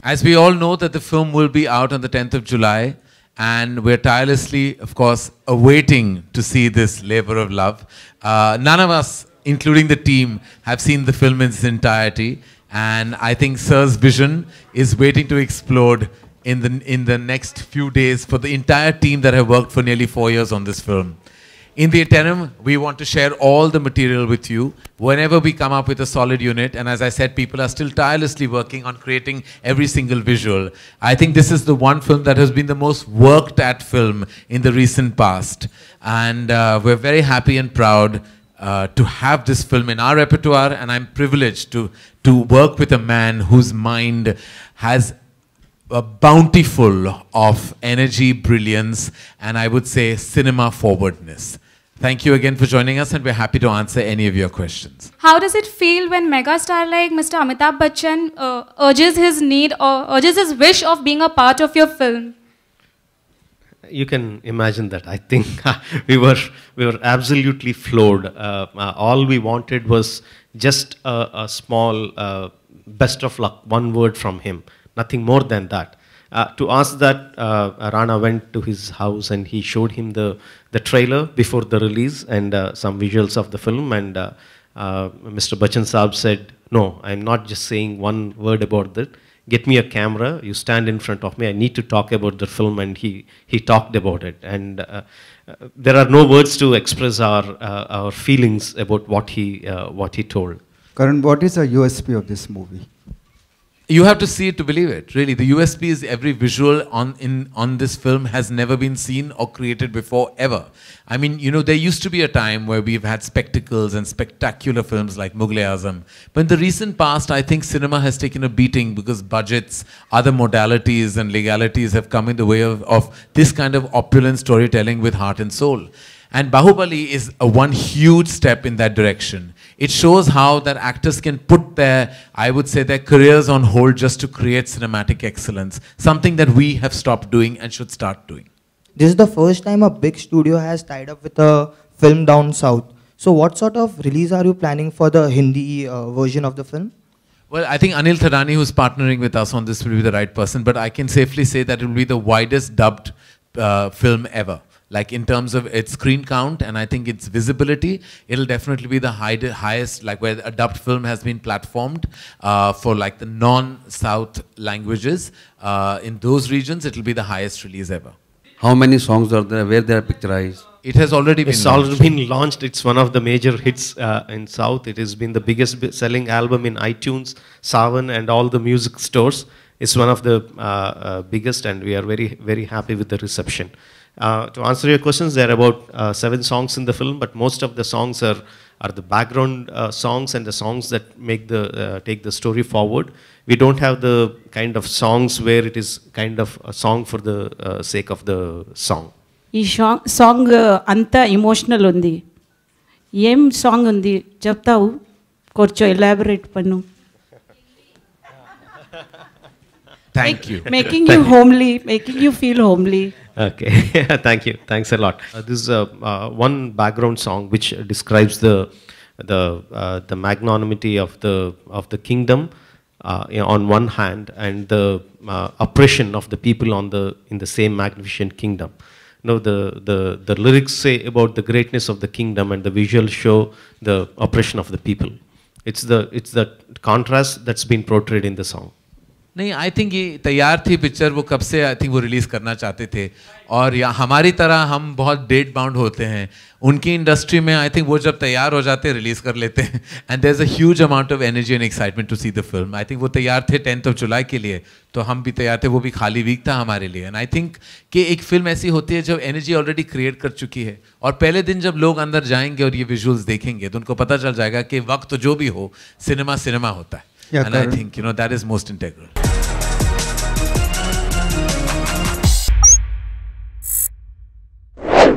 As we all know that the film will be out on the 10th of July, and we're tirelessly, of course, awaiting to see this labor of love. None of us, including the team, have seen the film in its entirety, and I think Sir's vision is waiting to explode in the next few days for the entire team that have worked for nearly 4 years on this film. In the interim, we want to share all the material with you whenever we come up with a solid unit. And as I said, people are still tirelessly working on creating every single visual. I think this is the one film that has been the most worked at film in the recent past. And we're very happy and proud to have this film in our repertoire. And I'm privileged to work with a man whose mind has bountiful of energy, brilliance, and I would say cinema forwardness. Thank you again for joining us, and we're happy to answer any of your questions. How does it feel when megastar like Mr. Amitabh Bachchan urges his need or urges his wish of being a part of your film? You can imagine that. I think we were absolutely floored. All we wanted was just a small best of luck, one word from him, nothing more than that. To ask that, Rana went to his house and he showed him the trailer before the release and some visuals of the film, and Mr. Bachchan Saab said, no, I'm not just saying one word about that. Get me a camera, you stand in front of me, I need to talk about the film, and he talked about it. And there are no words to express our feelings about what he told. Karan, what is the USP of this movie? You have to see it to believe it. Really, the USP is every visual on this film has never been seen or created before, ever. I mean, you know, there used to be a time where we've had spectacles and spectacular films like Mughal-e-Azam. But in the recent past, I think cinema has taken a beating because budgets, other modalities and legalities have come in the way of this kind of opulent storytelling with heart and soul. And Baahubali is one huge step in that direction. It shows how that actors can put their, I would say, their careers on hold just to create cinematic excellence. Something that we have stopped doing and should start doing. This is the first time a big studio has tied up with a film down south. So what sort of release are you planning for the Hindi version of the film? Well, I think Anil Thadani, who's partnering with us on this, will be the right person. But I can safely say that it will be the widest dubbed film ever. Like in terms of its screen count and I think its visibility, it'll definitely be the highest, like where a dubbed film has been platformed for like the non-South languages. In those regions, it'll be the highest release ever. How many songs are there, where they are picturized? It has already been launched. It's already been launched. It's one of the major hits in South. It has been the biggest selling album in iTunes, Savan and all the music stores. It's one of the biggest, and we are very, very happy with the reception. To answer your questions, there are about 7 songs in the film, but most of the songs are the background songs and the songs that make take the story forward. We don't have the kind of songs where it is kind of a song for the sake of the song. This song anta emotional undi. Yem song undi. Chaptavu korcho elaborate pannu. Thank you. Making you homely, making you feel homely. Okay, thank you. Thanks a lot. This is one background song which describes the magnanimity of the kingdom on one hand, and the oppression of the people in the same magnificent kingdom. You know, the lyrics say about the greatness of the kingdom, and the visuals show the oppression of the people. It's the contrast that's been portrayed in the song. नहीं, I think ये तैयार थी picture, वो कब से आई think वो release करना चाहते थे, और या हमारी तरह हम बहुत डेट बाउंड होते हैं, उनकी इंडस्ट्री में आई थिंक वो जब तैयार हो जाते हैं रिलीज़ कर लेते हैं, and there is a huge amount of energy and excitement to see the film. I think वो तैयार थे 10th of July के लिए, तो हम भी तैयार थे, वो भी खाली वीक था हमारे लिए. एंड आई थिंक कि एक फिल्म ऐसी होती है जब एनर्जी ऑलरेडी क्रिएट कर चुकी है, और पहले दिन जब लोग अंदर जाएंगे और ये विजुअल्स देखेंगे तो उनको पता चल जाएगा कि वक्त जो भी हो, सिनेमा सिनेमा होता है. And I think that is most integral.